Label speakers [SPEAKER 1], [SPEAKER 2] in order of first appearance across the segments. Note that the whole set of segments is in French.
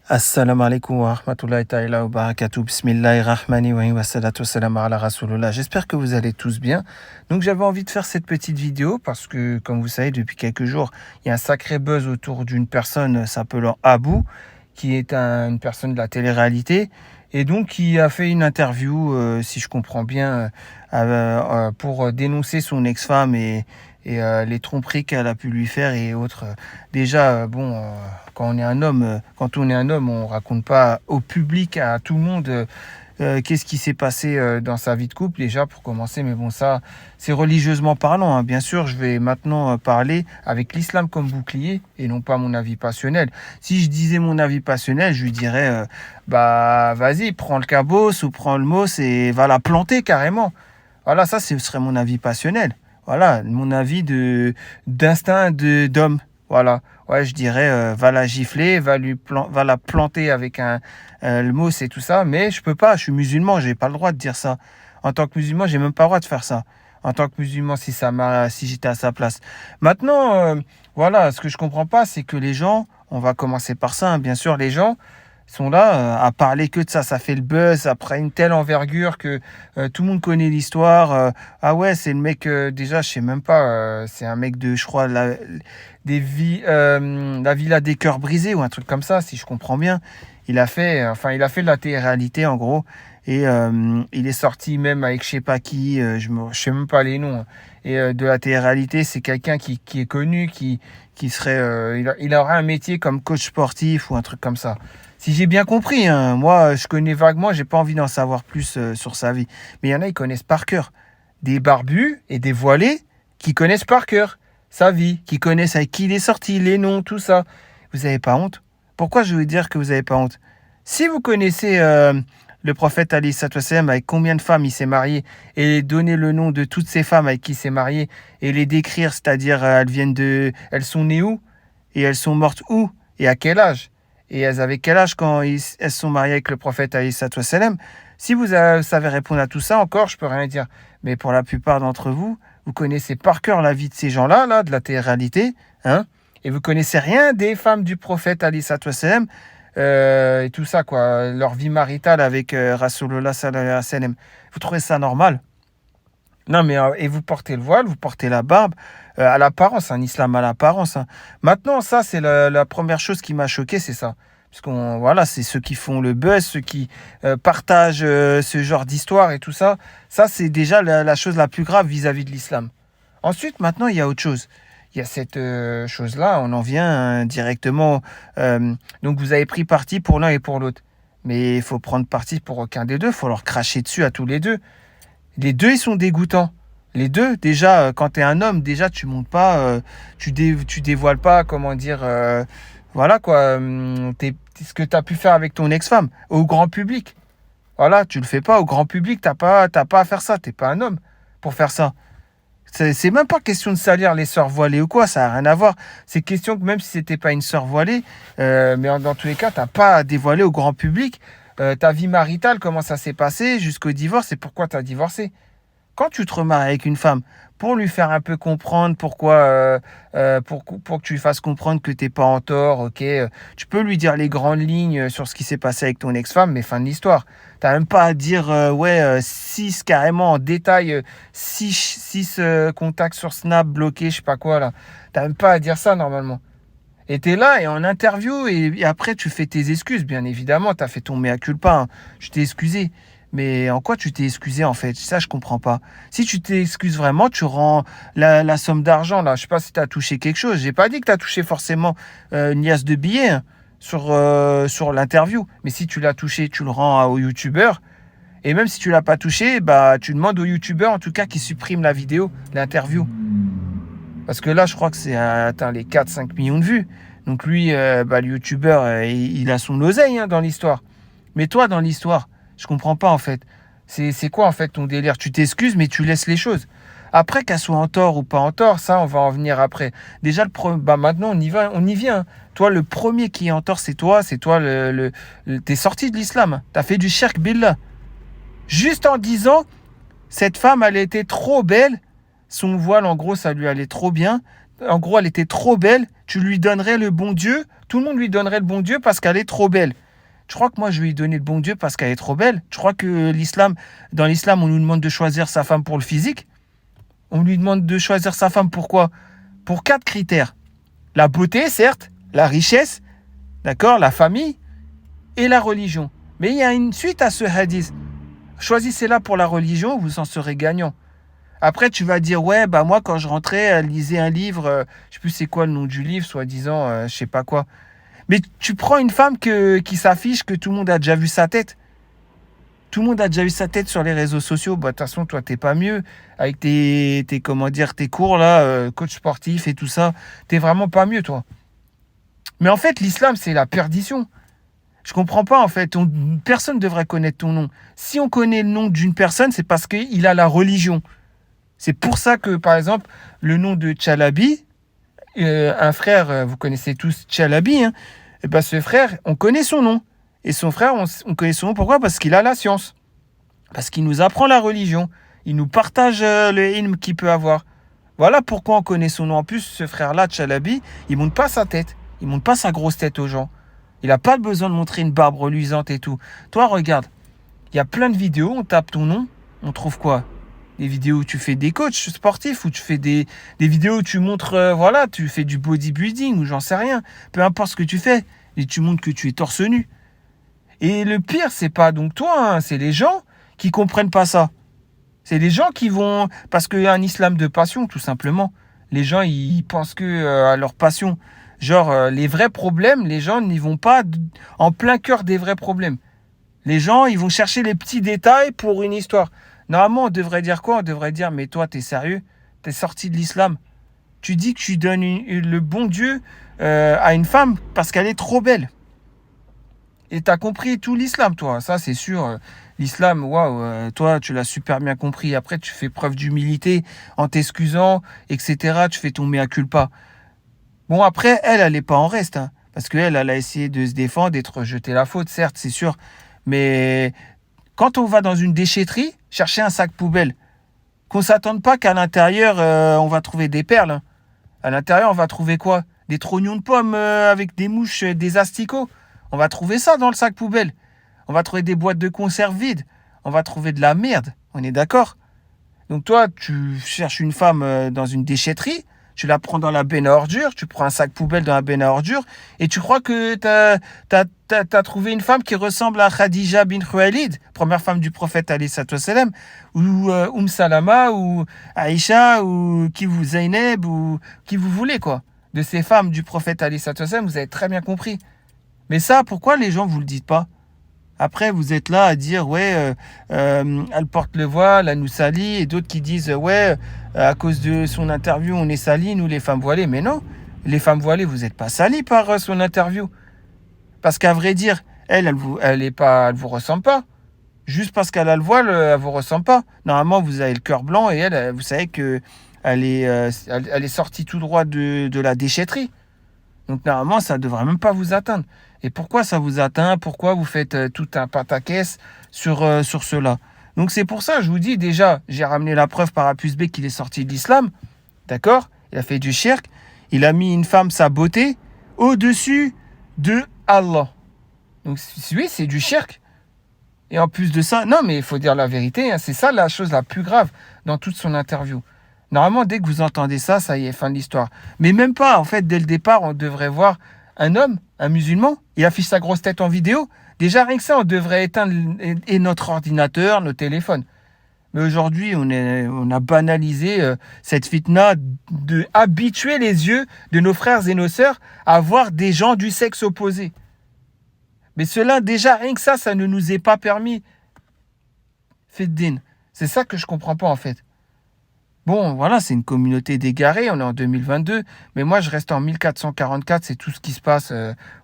[SPEAKER 1] Assalamu alaikum wa rahmatullahi ta'ala wa barakatuh. Bismillahirrahmanirrahim wa salatu wa salam ala rasulullah. J'espère que vous allez tous bien. Donc j'avais envie de faire cette petite vidéo parce que, comme vous savez, depuis quelques jours, il y a un sacré buzz autour d'une personne s'appelant Abou, qui est une personne de la télé-réalité et donc qui a fait une interview, si je comprends bien, pour dénoncer son ex-femme et les tromperies qu'elle a pu lui faire et autres. Déjà, quand on est un homme, on raconte pas au public, à tout le monde, qu'est-ce qui s'est passé dans sa vie de couple, déjà pour commencer. Mais bon, ça, c'est religieusement parlant, hein. Bien sûr, je vais maintenant parler avec l'islam comme bouclier et non pas mon avis passionnel. Si je disais mon avis passionnel, je lui dirais, vas-y, prends le cabos ou prends le mos et va la planter carrément. Voilà, ça, ce serait mon avis passionnel. Voilà, mon avis d'instinct d'homme. Voilà. Ouais, je dirais, va la gifler, va la planter avec le mousse et tout ça. Mais je peux pas, je suis musulman, j'ai pas le droit de dire ça. En tant que musulman, j'ai même pas le droit de faire ça. En tant que musulman, si j'étais à sa place. Maintenant, voilà, ce que je comprends pas, c'est que les gens, on va commencer par ça, hein, bien sûr, les gens sont là à parler que de ça. Ça fait le buzz après une telle envergure que tout le monde connaît l'histoire. Ah ouais, c'est le mec, déjà, je sais même pas, c'est un mec de, je crois, la Villa des Cœurs Brisés ou un truc comme ça, si je comprends bien. Il a fait de la télé-réalité en gros. Et il est sorti même avec je sais pas qui, je sais même pas les noms, hein. Et de la télé-réalité, c'est quelqu'un qui est connu, qui serait, il aurait un métier comme coach sportif ou un truc comme ça. Si j'ai bien compris, hein, moi je connais vaguement, j'ai pas envie d'en savoir plus sur sa vie. Mais il y en a, ils connaissent par cœur. Des barbus et des voilés qui connaissent par cœur sa vie, qui connaissent avec qui il est sorti, les noms, tout ça. Vous n'avez pas honte? Pourquoi je veux dire que vous n'avez pas honte? Si vous connaissez le prophète Ali Salam, avec combien de femmes il s'est marié, et donner le nom de toutes ces femmes avec qui il s'est marié, et les décrire, c'est-à-dire elles sont nées où, et elles sont mortes où, et à quel âge, et elles avaient quel âge quand elles se sont mariées avec le prophète Ali Salam. Si vous savez répondre à tout ça, encore, je peux rien dire. Mais pour la plupart d'entre vous, vous connaissez par cœur la vie de ces gens-là, là, de la télé-réalité, hein, et vous connaissez rien des femmes du prophète Ali Salam, et tout ça, quoi, leur vie maritale avec Rasulullah sallallahu alayhi wa sallam. Vous trouvez ça normal? Non, mais et vous portez le voile, vous portez la barbe, à l'apparence, un islam à l'apparence, hein. Maintenant, ça, c'est la première chose qui m'a choqué, c'est ça. Parce qu'on, voilà, c'est ceux qui font le buzz, ceux qui partagent ce genre d'histoire et tout ça. Ça, c'est déjà la chose la plus grave vis-à-vis de l'islam. Ensuite, maintenant, il y a autre chose. Il y a cette chose-là, on en vient directement. Donc, vous avez pris parti pour l'un et pour l'autre. Mais il faut prendre parti pour aucun des deux. Il faut leur cracher dessus à tous les deux. Les deux, ils sont dégoûtants. Les deux, déjà, quand tu es un homme, déjà, tu montes pas, tu dévoiles pas, comment dire, voilà quoi, ce que tu as pu faire avec ton ex-femme au grand public. Voilà, tu le fais pas au grand public, t'as pas à faire ça. T'es pas un homme pour faire ça. C'est même pas question de salir les sœurs voilées ou quoi, ça n'a rien à voir. C'est question que même si c'était pas une sœur voilée, mais dans tous les cas, t'as pas à dévoiler au grand public ta vie maritale, comment ça s'est passé jusqu'au divorce et pourquoi tu as divorcé. Quand tu te remaries avec une femme, pour lui faire un peu comprendre pourquoi, pour que tu lui fasses comprendre que t'es pas en tort, ok, tu peux lui dire les grandes lignes sur ce qui s'est passé avec ton ex-femme, mais fin de l'histoire. T'as même pas à dire, 6 carrément en détail, 6 contacts sur Snap bloqués, je sais pas quoi là. T'as même pas à dire ça normalement. Et t'es là et en interview et après tu fais tes excuses, bien évidemment, t'as fait ton mea culpa, hein. Je t'ai excusé. Mais en quoi tu t'es excusé en fait? Ça, je comprends pas. Si tu t'excuses vraiment, tu rends la somme d'argent là. Je sais pas si t'as touché quelque chose. J'ai pas dit que t'as touché forcément une liasse de billets, hein, sur l'interview. Mais si tu l'as touché, tu le rends au youtubeur. Et même si tu l'as pas touché, bah tu demandes au youtubeur en tout cas qu'il supprime la vidéo, l'interview. Parce que là, je crois que c'est atteint les 4-5 millions de vues. Donc lui, le youtubeur, il a son oseille, hein, dans l'histoire. Mais toi, dans l'histoire, je comprends pas en fait. C'est quoi en fait ton délire? Tu t'excuses, mais tu laisses les choses. Après, qu'elle soit en tort ou pas en tort, ça, on va en venir après. Déjà, maintenant, on y vient. Toi, le premier qui est en tort, c'est toi. C'est toi, t'es sorti de l'islam. T'as fait du shirk billah. Juste en disant, cette femme, elle était trop belle. Son voile, en gros, ça lui allait trop bien. En gros, elle était trop belle. Tu lui donnerais le bon Dieu Tout le monde lui donnerait le bon Dieu parce qu'elle est trop belle. Tu crois que moi, je vais lui donner le bon Dieu parce qu'elle est trop belle? Tu crois que dans l'islam, on nous demande de choisir sa femme pour le physique? On lui demande de choisir sa femme pour quoi? Pour 4 critères. La beauté, certes, la richesse, d'accord, la famille et la religion. Mais il y a une suite à ce hadith. Choisissez-la pour la religion, vous en serez gagnant. Après, tu vas dire, ouais, bah moi, quand je rentrais, elle lisait un livre, je sais plus c'est quoi le nom du livre, soi-disant, je sais pas quoi. Mais tu prends une femme qui s'affiche que tout le monde a déjà vu sa tête. Tout le monde a déjà vu sa tête sur les réseaux sociaux. Bah, de toute façon, toi, t'es pas mieux. Avec tes cours, là, coach sportif et tout ça. T'es vraiment pas mieux, toi. Mais en fait, l'islam, c'est la perdition. Je comprends pas, en fait. Personne ne devrait connaître ton nom. Si on connaît le nom d'une personne, c'est parce qu'il a la religion. C'est pour ça que, par exemple, le nom de Chalabi, un frère, vous connaissez tous Chalabi, hein, et ben ce frère, on connaît son nom. Et son frère, on connaît son nom, pourquoi? Parce qu'il a la science. Parce qu'il nous apprend la religion. Il nous partage le ilm qu'il peut avoir. Voilà pourquoi on connaît son nom. En plus, ce frère-là, Chalabi, il monte pas sa tête. Il monte pas sa grosse tête aux gens. Il n'a pas besoin de montrer une barbe reluisante et tout. Toi, regarde, il y a plein de vidéos, on tape ton nom, on trouve quoi? Des vidéos où tu fais des coachs sportifs, où tu fais des vidéos où tu montres, voilà, tu fais du bodybuilding ou j'en sais rien. Peu importe ce que tu fais, et tu montres que tu es torse nu. Et le pire, c'est pas donc toi, hein, c'est les gens qui comprennent pas ça. C'est les gens qui vont... Parce qu'il y a un islam de passion, tout simplement. Les gens, ils pensent que à leur passion. Genre, les vrais problèmes, les gens n'y vont pas en plein cœur des vrais problèmes. Les gens, ils vont chercher les petits détails pour une histoire. Normalement, on devrait dire quoi? On devrait dire, mais toi, t'es sérieux? T'es sorti de l'islam. Tu dis que tu donnes le bon Dieu à une femme parce qu'elle est trop belle. Et t'as compris tout l'islam, toi. Ça, c'est sûr. L'islam, waouh, toi, tu l'as super bien compris. Après, tu fais preuve d'humilité en t'excusant, etc. Tu fais ton mea culpa. Bon, après, elle n'est pas en reste. Hein, parce qu'elle, elle a essayé de se défendre, d'être rejetée la faute, certes, c'est sûr. Mais quand on va dans une déchetterie, chercher un sac poubelle, qu'on ne s'attende pas qu'à l'intérieur, on va trouver des perles. Hein. À l'intérieur, on va trouver quoi? Des trognons de pommes avec des mouches, des asticots. On va trouver ça dans le sac poubelle. On va trouver des boîtes de conserve vides. On va trouver de la merde. On est d'accord? Donc toi, tu cherches une femme dans une déchetterie, tu la prends dans la benne à ordures, tu prends un sac poubelle dans la benne à ordures, et tu crois que t'as trouvé une femme qui ressemble à Khadija bint Khuwaylid, première femme du prophète alayhi salam, ou Salama, ou Aïcha, ou Zaynab, ou qui vous voulez, quoi. De ces femmes du prophète alayhi salam, vous avez très bien compris. Mais ça, pourquoi les gens vous le dites pas? Après, vous êtes là à dire, ouais, elle porte le voile, elle nous salit, et d'autres qui disent, ouais, à cause de son interview, on est salis, nous les femmes voilées. Mais non, les femmes voilées, vous n'êtes pas salies par son interview. Parce qu'à vrai dire, elle vous ressemble pas. Juste parce qu'elle a le voile, elle vous ressemble pas. Normalement, vous avez le cœur blanc et elle, vous savez que elle est sortie tout droit de la déchetterie. Donc normalement, ça ne devrait même pas vous atteindre. Et pourquoi ça vous atteint? Pourquoi vous faites tout un pataquès sur cela? Donc c'est pour ça, je vous dis déjà, j'ai ramené la preuve par A plus B qu'il est sorti de l'islam. D'accord? Il a fait du shirk. Il a mis une femme, sa beauté, au-dessus de Allah. Donc oui, c'est du shirk. Et en plus de ça, non mais il faut dire la vérité, hein, c'est ça la chose la plus grave dans toute son interview. Normalement, dès que vous entendez ça, ça y est, fin de l'histoire. Mais même pas, en fait, dès le départ, on devrait voir un homme, un musulman, il affiche sa grosse tête en vidéo. Déjà, rien que ça, on devrait éteindre notre ordinateur, nos téléphones. Mais aujourd'hui, on a banalisé cette fitna de habituer les yeux de nos frères et nos sœurs à voir des gens du sexe opposé. Mais cela, déjà, rien que ça ne nous est pas permis. Feddin. C'est ça que je comprends pas, en fait. Bon, voilà, c'est une communauté d'égarés, on est en 2022, mais moi je reste en 1444, c'est tout ce qui se passe.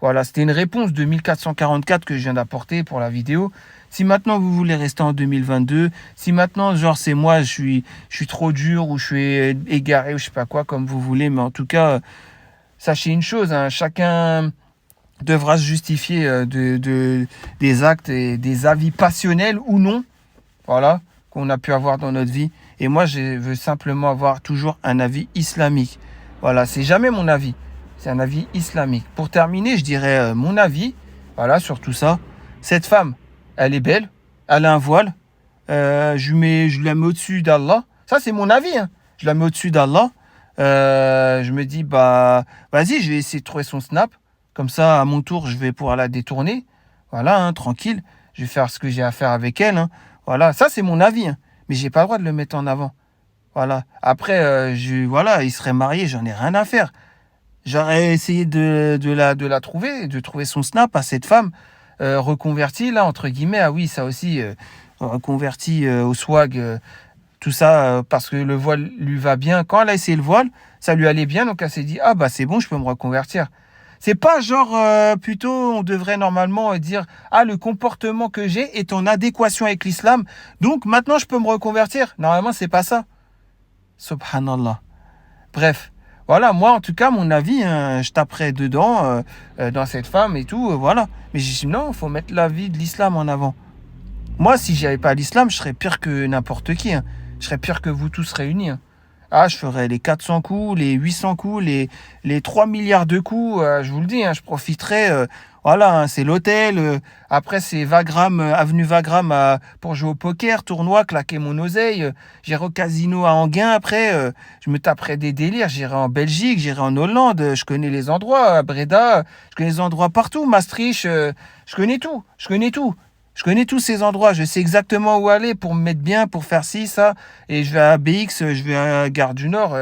[SPEAKER 1] Voilà, c'était une réponse de 1444 que je viens d'apporter pour la vidéo. Si maintenant vous voulez rester en 2022, si maintenant genre c'est moi, je suis trop dur ou je suis égaré ou je sais pas quoi, comme vous voulez, mais en tout cas, sachez une chose, hein, chacun devra se justifier des actes et des avis passionnels ou non, voilà, qu'on a pu avoir dans notre vie. Et moi, je veux simplement avoir toujours un avis islamique. Voilà, c'est jamais mon avis. C'est un avis islamique. Pour terminer, je dirais mon avis, voilà, sur tout ça. Cette femme, elle est belle, elle a un voile, je la mets au-dessus d'Allah. Ça, c'est mon avis, hein. Je la mets au-dessus d'Allah. Je me dis, bah, vas-y, je vais essayer de trouver son snap. Comme ça, à mon tour, je vais pouvoir la détourner. Voilà, hein, tranquille. Je vais faire ce que j'ai à faire avec elle, hein. Voilà, ça, c'est mon avis, hein. Mais j'ai pas le droit de le mettre en avant. Voilà. Après, voilà, il serait marié, j'en ai rien à faire. J'aurais essayé de la trouver, de trouver son snap à cette femme reconvertie, là, entre guillemets. Ah oui, ça aussi, reconvertie au swag, tout ça, parce que le voile lui va bien. Quand elle a essayé le voile, ça lui allait bien, donc elle s'est dit, ah bah c'est bon, je peux me reconvertir. C'est pas genre, plutôt, on devrait normalement dire, ah, le comportement que j'ai est en adéquation avec l'islam, donc maintenant je peux me reconvertir. Normalement, c'est pas ça. Subhanallah. Bref. Voilà, moi en tout cas, mon avis, hein, je taperais dedans, dans cette femme et tout, voilà. Mais j'ai dit non, il faut mettre la vie de l'islam en avant. Moi, si j'y avais pas l'islam, je serais pire que n'importe qui, hein. Je serais pire que vous tous réunis, hein. Ah, je ferais les 400 coups, les 800 coups, les 3 milliards de coups, je vous le dis, hein, je profiterais. Voilà, hein, c'est l'hôtel. Après, c'est Wagram, avenue Wagram pour jouer au poker, tournoi, claquer mon oseille. J'irai au casino à Anguin. Après, je me taperai des délires. J'irai en Belgique, j'irai en Hollande. Je connais les endroits, à Breda. Je connais les endroits partout. Maastricht, je connais tout. Je connais tout. Je connais tous ces endroits, je sais exactement où aller pour me mettre bien, pour faire ci, ça. Et je vais à BX, je vais à Gare du Nord.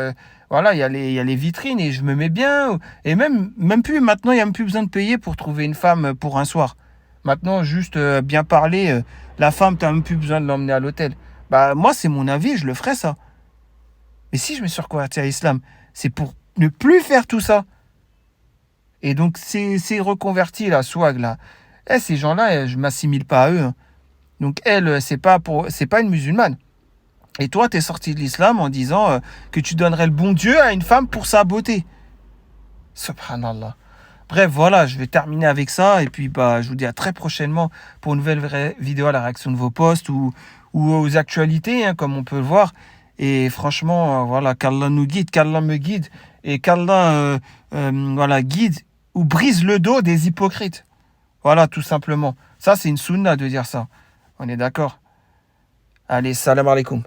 [SPEAKER 1] Voilà, il y a les vitrines et je me mets bien. Et même plus, maintenant, il n'y a même plus besoin de payer pour trouver une femme pour un soir. Maintenant, juste bien parler, la femme, tu n'as même plus besoin de l'emmener à l'hôtel. Bah, moi, c'est mon avis, je le ferais, ça. Mais si je me suis reconverti à l'islam, c'est pour ne plus faire tout ça. Et donc, ces reconvertis, là, swag, là. Ces gens-là, je m'assimile pas à eux, hein. Donc elle, c'est pas une musulmane. Et toi, tu es sorti de l'islam en disant que tu donnerais le bon Dieu à une femme pour sa beauté. Subhanallah. Bref, voilà, je vais terminer avec ça. Et puis, bah, je vous dis à très prochainement pour une nouvelle vidéo à la réaction de vos posts ou aux actualités, hein, comme on peut le voir. Et franchement, voilà, qu'Allah nous guide, qu'Allah me guide et qu'Allah voilà, guide ou brise le dos des hypocrites. Voilà, tout simplement. Ça, c'est une sunna de dire ça. On est d'accord? Allez, salam alaikum.